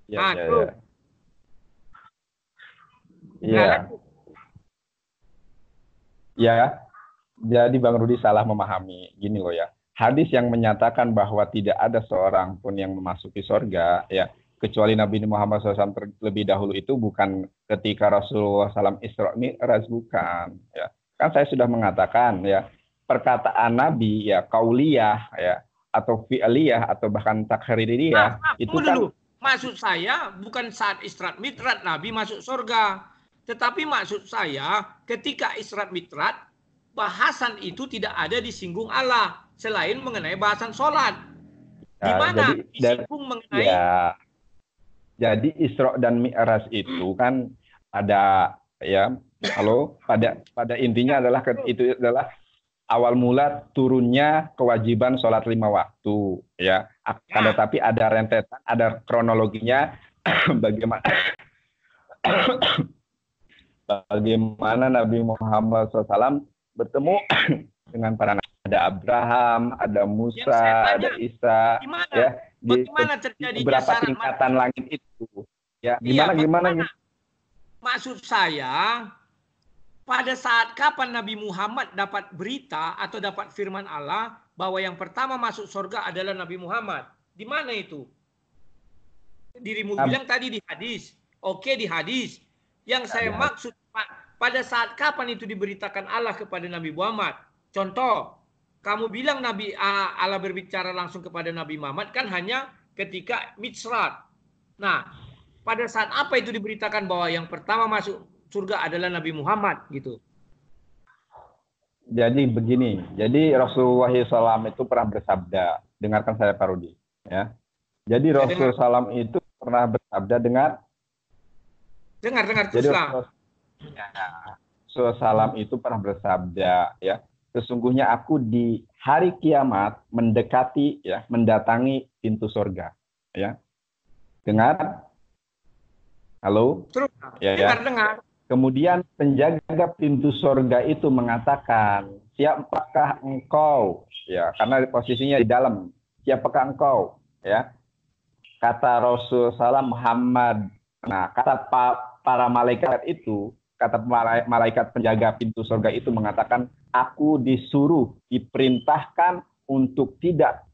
Iya. Ya, jadi Bang Rudi salah memahami. Gini loh ya. Hadis yang menyatakan bahwa tidak ada seorang pun yang memasuki surga, ya, kecuali Nabi Muhammad SAW terlebih dahulu itu bukan ketika Rasulullah SAW Isra Mi'raj, bukan. Ya. Kan saya sudah mengatakan, ya, perkataan Nabi ya kauliyah ya atau fi'liyah atau bahkan takririyah itu kan dulu. Maksud saya bukan saat Isra Mi'raj Nabi masuk surga, tetapi maksud saya ketika Isra Mi'raj bahasan itu tidak ada disinggung Allah selain mengenai bahasan sholat. Di mana disinggung mengenai jadi Isra dan Mi'raj itu kan ada ya pada intinya adalah itu adalah awal mula turunnya kewajiban sholat 5 waktu ya. Akan tetapi ada rentetan, ada kronologinya bagaimana Nabi Muhammad SAW bertemu dengan para nabi. Ada Abraham, ada Musa, ada Isa, ya di beberapa tingkatan langit itu. Ya, gimana? Maksud saya, pada saat kapan Nabi Muhammad dapat berita atau dapat firman Allah bahwa yang pertama masuk surga adalah Nabi Muhammad? Di mana itu? Dirimu bilang tadi di hadis. Oke, di hadis. Yang saya maksud, pada saat kapan itu diberitakan Allah kepada Nabi Muhammad? Contoh, kamu bilang Nabi Allah berbicara langsung kepada Nabi Muhammad kan hanya ketika Mi'raj. Nah, pada saat apa itu diberitakan bahwa yang pertama masuk surga adalah Nabi Muhammad gitu? Jadi begini, jadi Rasulullah SAW itu pernah bersabda, dengarkan saya Pak Rudi, ya. Jadi Rasulullah SAW itu pernah bersabda dengar jadi Rasulullah SAW itu pernah bersabda, ya. Sesungguhnya aku di hari kiamat mendatangi pintu surga, ya. Dengar? Halo? Dengar. Kemudian penjaga pintu surga itu mengatakan, siapakah engkau? Ya, karena posisinya di dalam. Siapakah engkau? Ya. Kata Rasul SAW Muhammad. Nah, kata para malaikat itu, kata malaikat penjaga pintu surga itu mengatakan, aku diperintahkan untuk tidak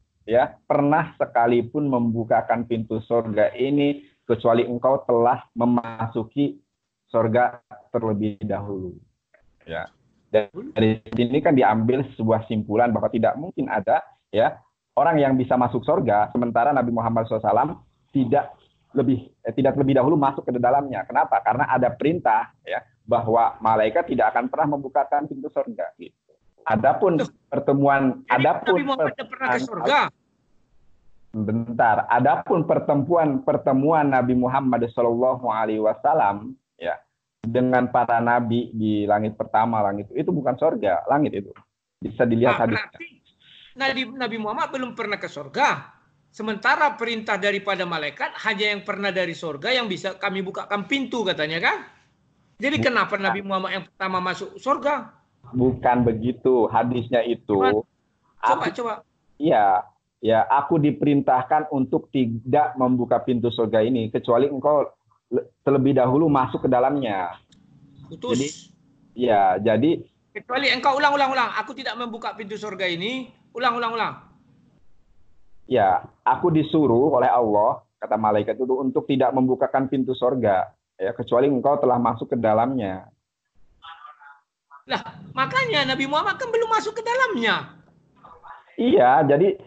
pernah sekalipun membukakan pintu surga ini kecuali engkau telah memasuki surga terlebih dahulu. Ya. Dari sini kan diambil sebuah simpulan bahwa tidak mungkin ada orang yang bisa masuk surga sementara Nabi Muhammad SAW tidak lebih dahulu masuk ke dalamnya. Kenapa? Karena ada perintah bahwa malaikat tidak akan pernah membukakan pintu surga. Gitu. Adapun pertemuan, Nabi Muhammad pernah ke surga. Bentar. Adapun pertemuan Nabi Muhammad SAW dengan para nabi di langit pertama, langit itu bukan surga, langit itu bisa dilihat hadisnya. Nabi Muhammad belum pernah ke surga. Sementara perintah daripada malaikat hanya yang pernah dari surga yang bisa kami bukakan pintu katanya kan? Jadi kenapa Nabi Muhammad yang pertama masuk surga? Bukan begitu hadisnya itu. Coba. Ya, aku diperintahkan untuk tidak membuka pintu surga ini kecuali engkau terlebih dahulu masuk ke dalamnya. Putus. Jadi kecuali engkau ulang. Aku tidak membuka pintu surga ini. Ulang. Ya, aku disuruh oleh Allah, kata malaikat itu untuk tidak membukakan pintu surga, kecuali engkau telah masuk ke dalamnya. Lah, makanya Nabi Muhammad kan belum masuk ke dalamnya. Iya, jadi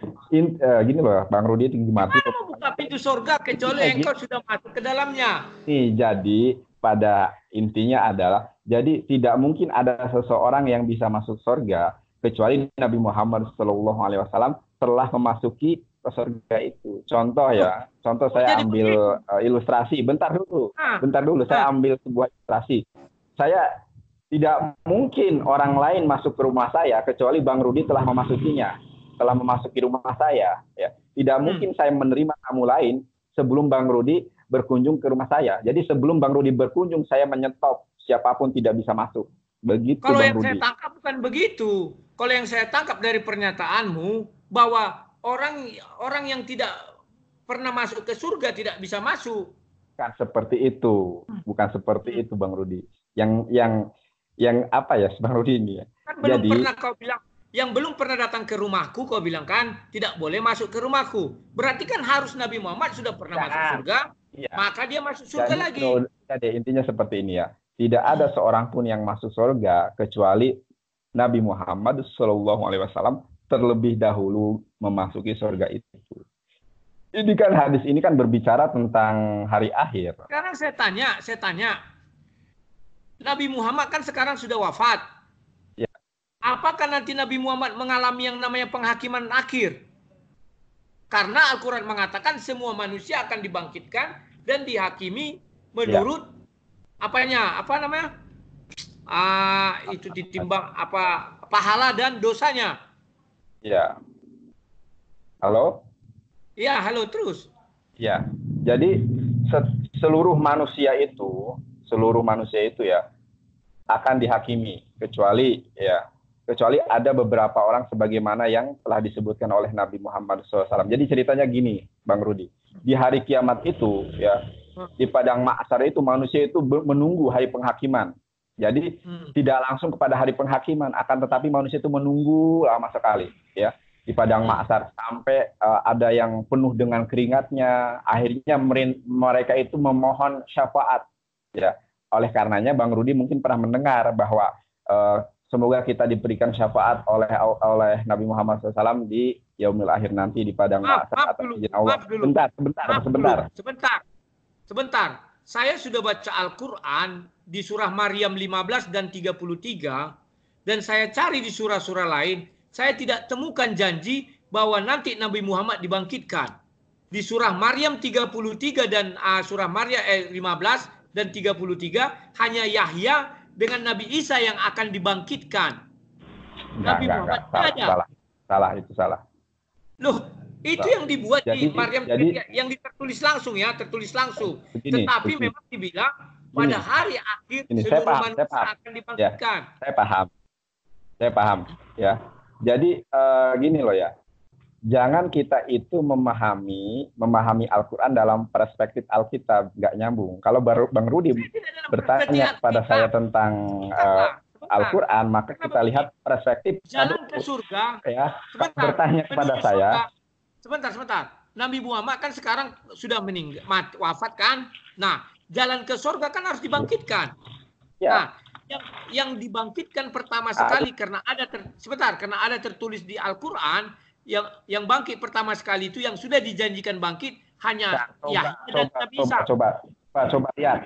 gini loh, Bang Rudi tinggi mati. Gimana membuka pintu surga kecuali engkau sudah masuk ke dalamnya? Jadi pada intinya adalah, jadi tidak mungkin ada seseorang yang bisa masuk surga kecuali Nabi Muhammad SAW telah memasuki ke surga itu. Contoh saya ambil ilustrasi. Bentar dulu. Saya ambil sebuah ilustrasi. Saya tidak mungkin orang lain masuk ke rumah saya kecuali Bang Rudi telah memasukinya. Telah memasuki rumah saya, tidak mungkin saya menerima tamu lain sebelum Bang Rudi berkunjung ke rumah saya. Jadi sebelum Bang Rudi berkunjung, saya menyetop siapapun tidak bisa masuk. Begitu. Kalau Bang yang Rudi. Saya tangkap bukan begitu. Kalau yang saya tangkap dari pernyataanmu bahwa orang yang tidak pernah masuk ke surga tidak bisa masuk. Bukan seperti itu, Bang Rudi. Yang apa ya, Bang Rudi ini ya? Kan belum pernah kau bilang. Yang belum pernah datang ke rumahku, kau bilang kan, tidak boleh masuk ke rumahku. Berarti kan harus Nabi Muhammad sudah pernah masuk surga, maka dia masuk surga lagi. Intinya seperti ini ya. Tidak ada seorang pun yang masuk surga kecuali Nabi Muhammad SAW terlebih dahulu memasuki surga itu. Ini kan hadis ini kan berbicara tentang hari akhir. Sekarang saya tanya, Nabi Muhammad kan sekarang sudah wafat. Ya. Apakah nanti Nabi Muhammad mengalami yang namanya penghakiman akhir? Karena Al-Quran mengatakan semua manusia akan dibangkitkan dan dihakimi menurut itu ditimbang pahala dan dosanya. Ya. Halo? Ya, halo terus. Ya. Jadi seluruh manusia itu ya akan dihakimi kecuali ada beberapa orang sebagaimana yang telah disebutkan oleh Nabi Muhammad SAW. Jadi ceritanya gini, Bang Rudi. Di hari kiamat itu, ya, di padang mahsyar itu manusia itu menunggu hari penghakiman. Jadi tidak langsung kepada hari penghakiman, akan tetapi manusia itu menunggu lama sekali, ya, di padang mahsyar sampai ada yang penuh dengan keringatnya. Akhirnya mereka itu memohon syafaat, ya. Oleh karenanya, Bang Rudi mungkin pernah mendengar bahwa semoga kita diberikan syafaat oleh Nabi Muhammad SAW di yaumil akhir nanti di padang mahsyar atas izin Allah. Sebentar. Saya sudah baca Al-Quran di surah Maryam 15 dan 33 dan saya cari di surah-surah lain, saya tidak temukan janji bahwa nanti Nabi Muhammad dibangkitkan. Di surah Maryam 33 dan surah Maryam 15 dan 33 hanya Yahya dengan Nabi Isa yang akan dibangkitkan. Nabi Muhammad tidak ada. Salah. Loh, itu yang dibuat di Maryam yang tertulis langsung. Begini, tetapi memang dibilang pada hari akhir seluruh manusia akan dibangkitkan. Ya, saya paham. Ya. Jadi gini loh ya. Jangan kita itu memahami Al-Quran dalam perspektif Alkitab, nggak nyambung. Kalau Bang Rudi bertanya kepada saya tentang Al-Quran, maka kita lihat perspektif. Jalan ke surga. Ya, bertanya kepada saya. Sebentar. Nabi Muhammad kan sekarang sudah meninggal, wafat kan? Nah, jalan ke surga kan harus dibangkitkan. Ya. Nah, yang dibangkitkan pertama sekali karena ada tertulis di Al-Quran. Yang bangkit pertama sekali itu yang sudah dijanjikan bangkit hanya Yahya dan Nabi Isa. Coba lihat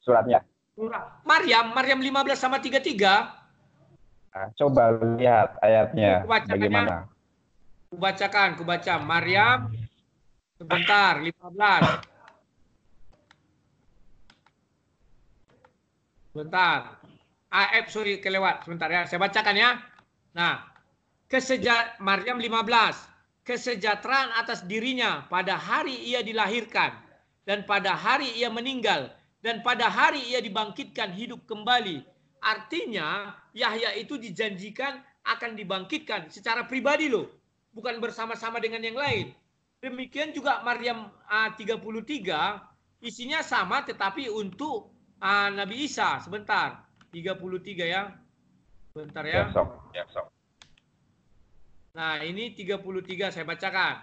suratnya. Maryam 15 sama 33. Coba lihat ayatnya bagaimana. Kubaca Maryam sebentar 15. Sebentar. Kelewat. Sebentar ya. Saya bacakan ya. Nah, Maryam 15. Kesejahteraan atas dirinya pada hari ia dilahirkan. Dan pada hari ia meninggal. Dan pada hari ia dibangkitkan hidup kembali. Artinya, Yahya itu dijanjikan akan dibangkitkan secara pribadi loh. Bukan bersama-sama dengan yang lain. Demikian juga Maryam 33. Isinya sama tetapi untuk Nabi Isa. Sebentar. 33 ya. Bentar ya. Sok. Nah, ini 33 saya bacakan.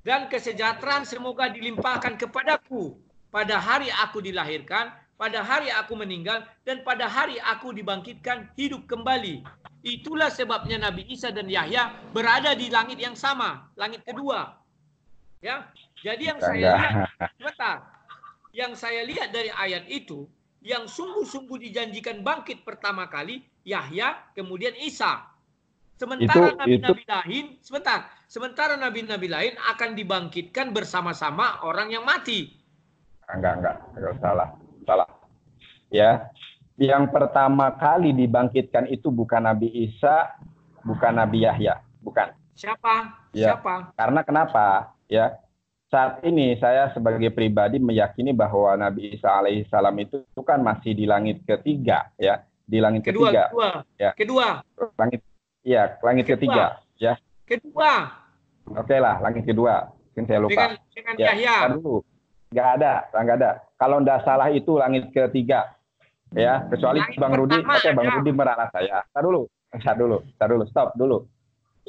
Dan kesejahteraan semoga dilimpahkan kepadaku pada hari aku dilahirkan, pada hari aku meninggal, dan pada hari aku dibangkitkan hidup kembali. Itulah sebabnya Nabi Isa dan Yahya berada di langit yang sama, langit kedua. Ya. Jadi yang saya lihat dari ayat itu, yang sungguh-sungguh dijanjikan bangkit pertama kali Yahya, kemudian Isa. Sementara nabi-nabi lain akan dibangkitkan bersama-sama orang yang mati. Enggak, salah. Ya. Yang pertama kali dibangkitkan itu bukan Nabi Isa, bukan Nabi Yahya, bukan. Siapa? Ya. Siapa? Karena kenapa? Ya. Saat ini saya sebagai pribadi meyakini bahwa Nabi Isa alaihissalam itu kan masih di langit ketiga, ya, di langit ketiga. Langit ketiga, ya. Kedua. Oke lah, langit kedua. Mungkin saya lupa. Dengan Yahya. Dulu. Nggak ada. Kalau nggak salah itu langit ketiga, ya. Kecuali langit Bang Rudi, Bang Rudi meralat saya. Tar dulu, stop dulu.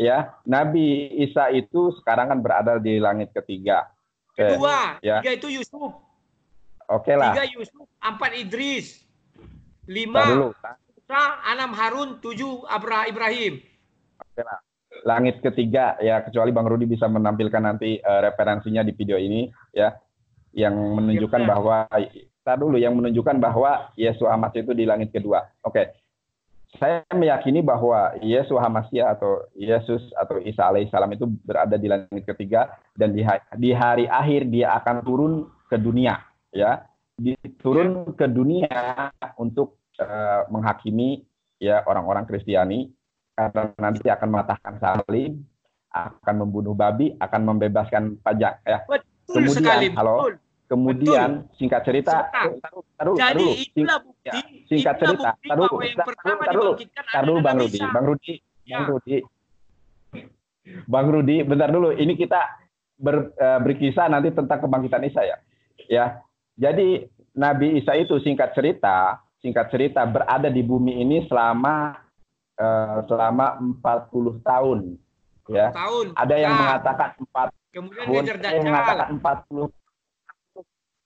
Ya, Nabi Isa itu sekarang kan berada di langit ketiga. Kedua, ya. Tiga itu Yusuf. Oke lah. 3 Yusuf, 4 Idris, 5 Musa, 6 Harun, 7 Ibrahim. Oke lah. Langit ketiga ya, kecuali Bang Rudi bisa menampilkan nanti referensinya di video ini ya, yang menunjukkan bahwa yang menunjukkan bahwa Yesus Hamasya itu di langit kedua. Oke. Saya meyakini bahwa Yesus Hamasya atau Yesus atau Isa alaihissalam itu berada di langit ketiga, dan di hari akhir dia akan turun ke dunia ya. Turun ke dunia untuk menghakimi ya orang-orang Kristiani, karena nanti akan mematahkan salib, akan membunuh babi, akan membebaskan pajak ya. Betul kemudian sekali, betul. Kemudian singkat cerita, singkat cerita, Bang Rudi, bentar dulu. Ini kita berkisah nanti tentang kebangkitan Isa ya. Ya, jadi Nabi Isa itu singkat cerita berada di bumi ini selama 40 tahun. Ya. Ada yang mengatakan 4 tahun, ada yang mengatakan 40.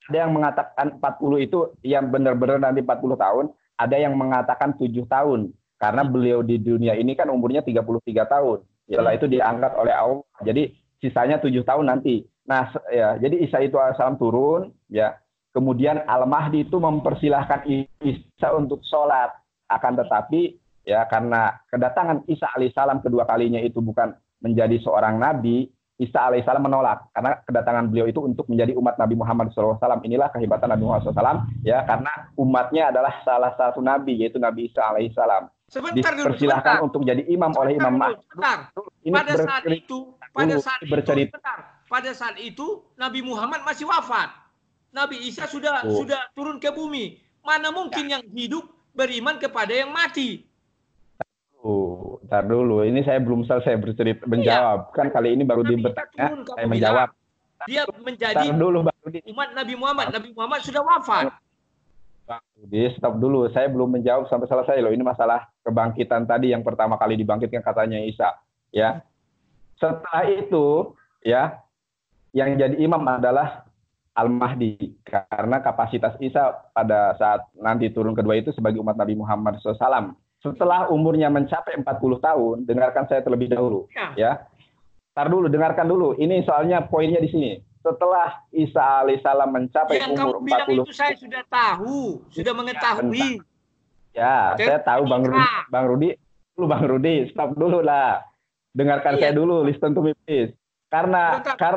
Ada yang mengatakan 40 itu yang benar-benar nanti 40 tahun, ada yang mengatakan 7 tahun. Karena beliau di dunia ini kan umurnya 33 tahun. Setelah itu diangkat oleh Allah. Jadi sisanya 7 tahun nanti. Nah, ya, jadi Isa itu alaihissalam turun, ya. Kemudian Al-Mahdi itu mempersilahkan Isa untuk sholat. Akan tetapi, ya, karena kedatangan Isa alaihissalam kedua kalinya itu bukan menjadi seorang nabi, Isa alaihissalam menolak, karena kedatangan beliau itu untuk menjadi umat Nabi Muhammad SAW. Inilah kehebatan Nabi Muhammad SAW, ya, karena umatnya adalah salah satu nabi, yaitu Nabi Isa alaihissalam. Dipersilahkan untuk jadi imam oleh Imam Mahdi. Pada saat itu Nabi Muhammad masih wafat. Nabi Isa sudah turun ke bumi. Mana mungkin yang hidup beriman kepada yang mati? Ntar dulu, ini saya belum selesai menjawab. Kan kali ini baru bertanya, saya menjawab. Dia menjadi umat Nabi Muhammad. Nabi Muhammad sudah wafat. Bang Rudi, stop dulu. Saya belum menjawab sampai selesai loh. Ini masalah kebangkitan tadi yang pertama kali dibangkitkan katanya Isa. Ya. Setelah itu, ya, yang jadi imam adalah Al-Mahdi. Karena kapasitas Isa pada saat nanti turun kedua itu sebagai umat Nabi Muhammad SAW. Setelah umurnya mencapai 40 tahun, dengarkan saya terlebih dahulu. Ya. Tar dulu, dengarkan dulu. Ini soalnya poinnya di sini. Setelah Isa alaihissalam mencapai umur 40 tahun. Itu saya sudah tahu, sudah mengetahui. Ya, saya tahu Bang Rudi, stop dulu lah. Dengarkan saya dulu, listen to me please. Karena tar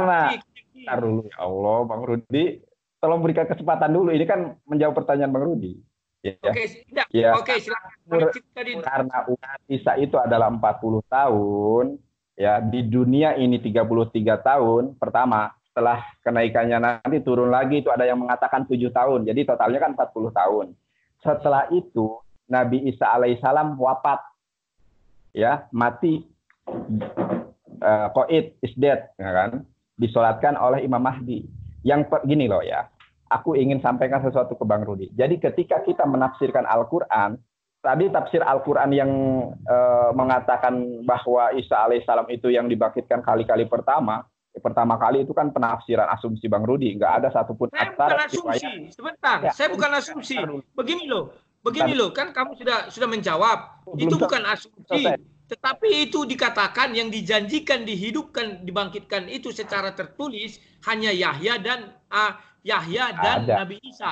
dulu, ya Allah, Bang Rudi, tolong berikan kesempatan dulu. Ini kan menjawab pertanyaan Bang Rudi. Ya. Oke, silakan. Karena umat Isa itu adalah 40 tahun, ya, di dunia ini 33 tahun. Pertama, setelah kenaikannya nanti turun lagi itu ada yang mengatakan 7 tahun. Jadi totalnya kan 40 tahun. Setelah itu Nabi Isa alaihissalam wafat. Ya, mati. Qaid is dead, ya kan? Disolatkan oleh Imam Mahdi. Yang gini loh ya. Aku ingin sampaikan sesuatu ke Bang Rudi. Jadi ketika kita menafsirkan Al-Quran, tadi tafsir Al-Quran yang mengatakan bahwa Isa alaihissalam itu yang dibangkitkan kali-kali pertama kali itu kan penafsiran asumsi Bang Rudi. Nggak ada satupun atar asumsi. Sebentar, saya bukan asumsi. Begini loh, kan kamu sudah menjawab. Itu bukan asumsi. Tetapi itu dikatakan yang dijanjikan, dihidupkan, dibangkitkan itu secara tertulis hanya Yahya dan Nabi Isa.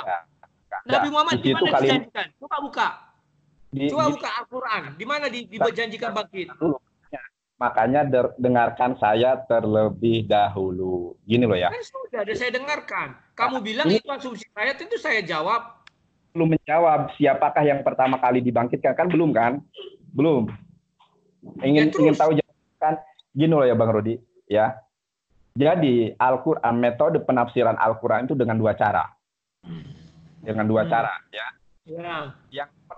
Nabi Muhammad di mana dijanjikan? Coba buka Al-Quran. Di mana dijanjikan bangkit? Makanya dengarkan saya terlebih dahulu. Gini loh ya. Kan sudah ada saya dengarkan. Kamu bilang itu asumsi saya, tentu saya jawab. Belum menjawab siapakah yang pertama kali dibangkitkan, kan belum kan? Belum. Ingin tahu kan? Gini loh ya Bang Rudi, ya. Jadi Al-Quran, metode penafsiran Al-Quran itu dengan 2 cara. Dengan 2 cara, ya.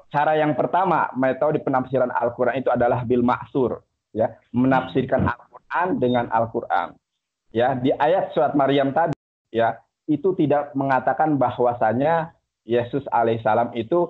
Cara yang pertama, metode penafsiran Al-Quran itu adalah bil ma'sur, ya, menafsirkan Al-Quran dengan Al-Quran. Ya, di ayat surat Maryam tadi, ya, itu tidak mengatakan bahwasanya Yesus alaihissalam itu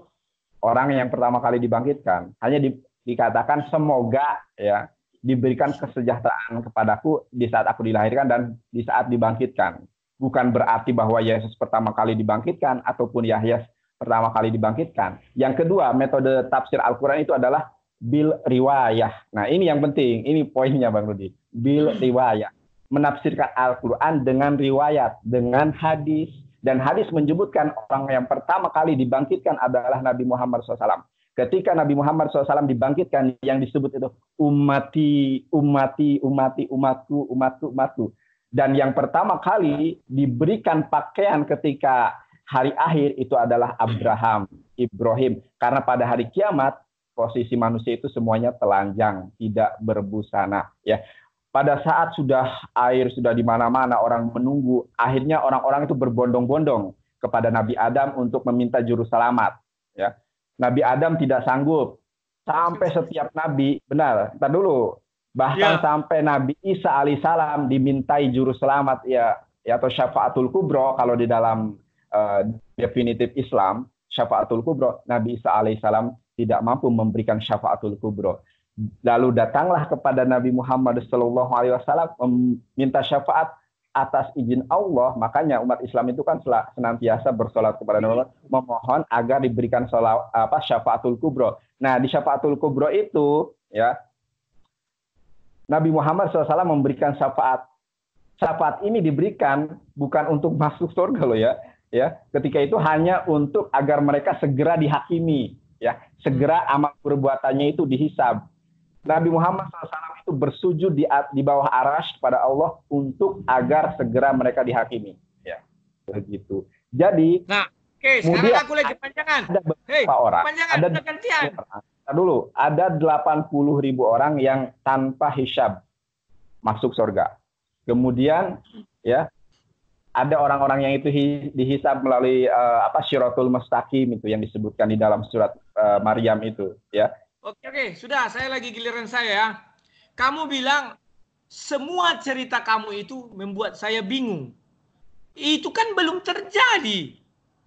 orang yang pertama kali dibangkitkan. Hanya dikatakan semoga, ya, diberikan kesejahteraan kepadaku di saat aku dilahirkan dan di saat dibangkitkan. bukan berarti bahwa Yesus pertama kali dibangkitkan ataupun Yahya pertama kali dibangkitkan. Yang kedua, metode tafsir Al-Quran itu adalah bil riwayah. Nah, ini yang penting. Ini poinnya, Bang Rudi. Bil riwayah. Menafsirkan Al-Quran dengan riwayat, dengan hadis. Dan hadis menyebutkan orang yang pertama kali dibangkitkan adalah Nabi Muhammad SAW. Ketika Nabi Muhammad SAW dibangkitkan, yang disebut itu ummati, ummati, ummati, umatku, umatku, umatku. Dan yang pertama kali diberikan pakaian ketika hari akhir itu adalah Ibrahim. Karena pada hari kiamat, posisi manusia itu semuanya telanjang, tidak berbusana. Ya. Pada saat air sudah di mana-mana, orang menunggu, akhirnya orang-orang itu berbondong-bondong kepada Nabi Adam untuk meminta juru selamat. Ya. Nabi Adam tidak sanggup. Sampai setiap nabi, benar, entar dulu. Bahkan sampai Nabi Isa alaihissalam dimintai juru selamat ya atau syafaatul kubro kalau di dalam definitif Islam, syafaatul kubro, Nabi Isa alaihissalam tidak mampu memberikan syafaatul kubro. Lalu datanglah kepada Nabi Muhammad SAW meminta syafaat atas izin Allah. Makanya umat Islam itu kan senantiasa bersolat kepada Nabi Muhammad, memohon agar diberikan syafaatul kubro. Nah, di syafaatul kubro itu ya Nabi Muhammad SAW memberikan syafaat. Syafaat ini diberikan bukan untuk masuk surga loh ya. Ketika itu hanya untuk agar mereka segera dihakimi, ya, segera amal perbuatannya itu dihisab. Nabi Muhammad SAW itu bersujud di bawah arasy pada Allah untuk agar segera mereka dihakimi. Ya, begitu. Jadi, sekarang aku lagi panjangan. Ada beberapa orang. Ada gantian. Dulu, ada 80.000 orang yang tanpa hisab masuk surga. Kemudian, ya, ada orang-orang yang itu dihisab melalui Syiratul Mustaqim itu yang disebutkan di dalam surat Maryam itu, ya. Oke, sudah. Saya lagi giliran saya ya. Kamu bilang semua cerita kamu itu membuat saya bingung. Itu kan belum terjadi.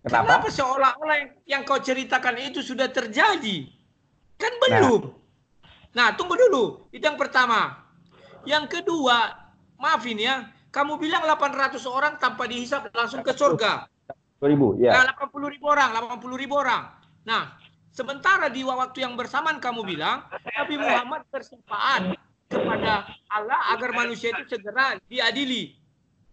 Kenapa seolah-olah yang kau ceritakan itu sudah terjadi? Kan belum. Nah, tunggu dulu. Itu yang pertama. Yang kedua, maafin ya. Kamu bilang 800 orang tanpa dihisap langsung ke surga. 80.000, ya. Nah, 80.000 orang. Nah, sementara di waktu yang bersamaan kamu bilang Nabi Muhammad bersyafaat kepada Allah agar manusia itu segera diadili.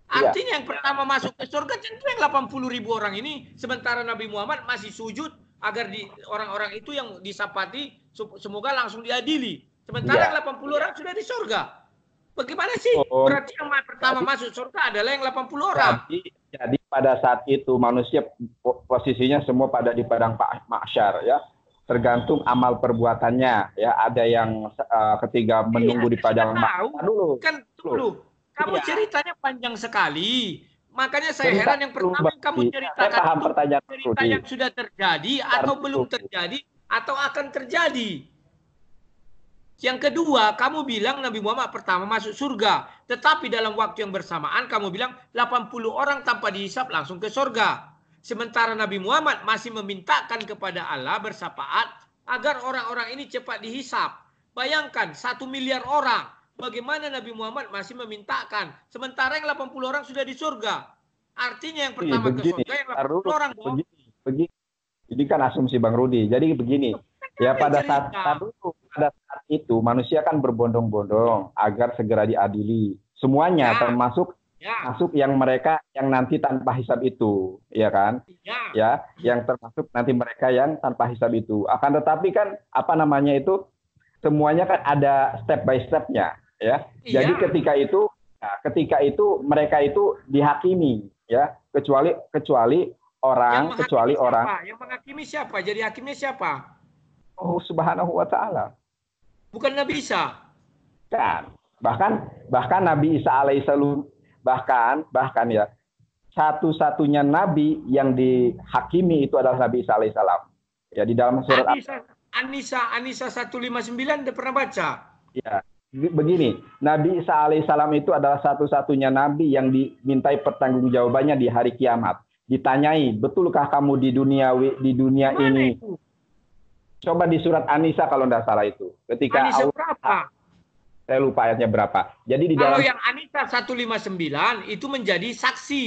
Artinya yang pertama masuk ke surga tentu yang 80.000 orang ini, sementara Nabi Muhammad masih sujud agar orang-orang itu yang disapati semoga langsung diadili. Sementara yang 80 orang sudah di surga. Bagaimana sih? Berarti yang pertama masuk surga adalah yang 80 orang. Jadi pada saat itu manusia posisinya semua pada di padang mahsyar, ya. Tergantung amal perbuatannya, ya. Ada yang ketiga menunggu di padang mahsyar dulu. Kan dulu. Kamu ceritanya panjang sekali. Makanya saya heran yang pertama yang kamu ceritakan itu cerita yang sudah terjadi atau belum terjadi atau akan terjadi. Yang kedua, kamu bilang Nabi Muhammad pertama masuk surga. Tetapi dalam waktu yang bersamaan kamu bilang 80 orang tanpa dihisap langsung ke surga. Sementara Nabi Muhammad masih memintakan kepada Allah bersyafaat agar orang-orang ini cepat dihisap. Bayangkan 1 miliar orang. Bagaimana Nabi Muhammad masih memintakan. Sementara yang 80 orang sudah di surga. Artinya yang pertama ke surga yang 80 orang dong. Begini. Ini kan asumsi Bang Rudi. Jadi begini. Ya pada saat itu manusia kan berbondong-bondong agar segera diadili. Semuanya termasuk masuk yang mereka yang nanti tanpa hisab itu, ya kan? Ya, yang termasuk nanti mereka yang tanpa hisab itu. Akan tetapi kan semuanya kan ada step by step-nya, ya. Jadi ketika itu mereka itu dihakimi, ya, kecuali orang. Yang menghakimi siapa? Jadi hakimnya siapa? Oh, Subhanahu wa Ta'ala. Bukan Nabi Isa. Kan. Bahkan Nabi Isa alaihissalam bahkan ya satu-satunya nabi yang dihakimi itu adalah Nabi Isa alaihissalam. Ya di dalam surat An-Nisa 159 udah pernah baca? Ya. Begini, Nabi Isa alaihissalam itu adalah satu-satunya nabi yang dimintai pertanggungjawabannya di hari kiamat. Ditanyai, betulkah kamu di dunia ini? Coba di surat An-Nisa kalau tidak salah itu. Ketika An-Nisa berapa? Saya lupa ayatnya berapa. Jadi di Kalau dalam yang Anisa 159 itu menjadi saksi.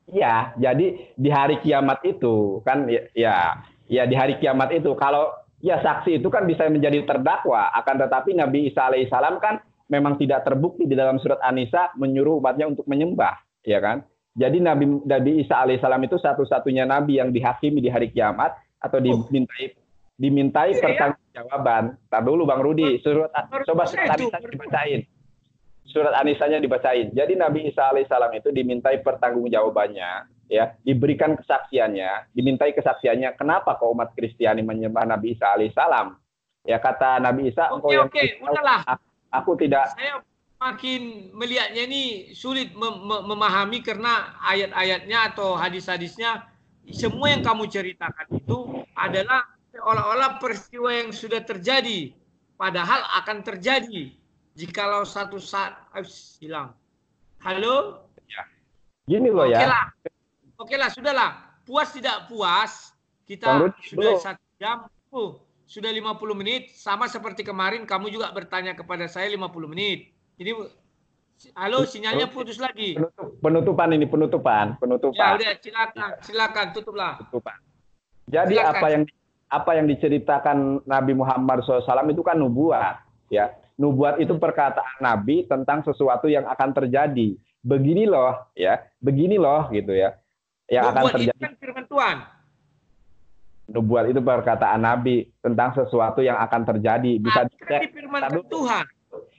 iya, jadi di hari kiamat itu kan ya di hari kiamat itu kalau ya saksi itu kan bisa menjadi terdakwa, akan tetapi Nabi Isa alaihissalam kan memang tidak terbukti di dalam surat An-Nisa menyuruh umatnya untuk menyembah, ya kan? Jadi Nabi Isa alaihissalam itu satu-satunya nabi yang dihakimi di hari kiamat atau dimintai Iya, ya. pertanggungjawaban. Tar dulu Bang Rudi, coba surat An-Nisa dibacain. Surat An-Nisanya dibacain. Jadi Nabi Isa alaihissalam itu dimintai pertanggungjawabannya, ya, diberikan kesaksiannya, dimintai kesaksiannya. Kenapa kau umat Kristiani menyembah Nabi Isa alaihissalam? Ya kata Nabi Isa, engkau yang udahlah. Aku tidak. Saya makin melihatnya ini sulit memahami karena ayat-ayatnya atau hadis-hadisnya semua yang kamu ceritakan itu adalah seolah-olah peristiwa yang sudah terjadi, padahal akan terjadi. Jikalau satu saat hilang. Halo? Ya. Gini loh ya. Oke lah, sudahlah. Puas tidak puas, kita sudah 1 jam, sudah 50 menit, sama seperti kemarin kamu juga bertanya kepada saya 50 menit. Jadi, halo, sinyalnya putus lagi. Penutupan. Ya udah, silakan, tutuplah. Penutupan. Jadi silakan. apa yang diceritakan Nabi Muhammad SAW itu kan nubuat, ya. Nubuat itu perkataan Nabi tentang sesuatu yang akan terjadi. Begini loh, gitu ya. Yang nubuat akan terjadi. Itu kan firman Tuhan. Nubuat itu perkataan Nabi tentang sesuatu yang akan terjadi. Bisa dicek. Firman Tuhan.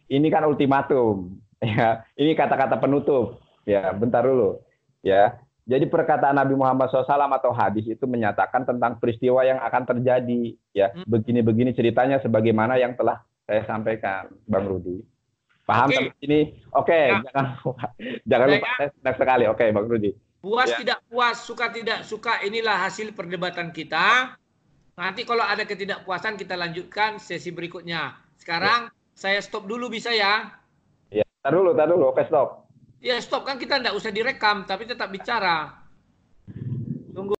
Ini kan ultimatum, ya. Ini kata-kata penutup, ya. Bentar dulu, ya. Jadi perkataan Nabi Muhammad SAW atau hadis itu menyatakan tentang peristiwa yang akan terjadi, ya. Begini-begini ceritanya sebagaimana yang telah saya sampaikan, Bang Rudi. Paham ini? Oke, jangan lupa senang sekali. Oke, Bang Rudi. Puas tidak puas, suka tidak suka, inilah hasil perdebatan kita. Nanti kalau ada ketidakpuasan kita lanjutkan sesi berikutnya. Sekarang saya stop dulu bisa ya? Ya, tar dulu. Oke, stop. Ya, stop kan kita tidak usah direkam, tapi tetap bicara.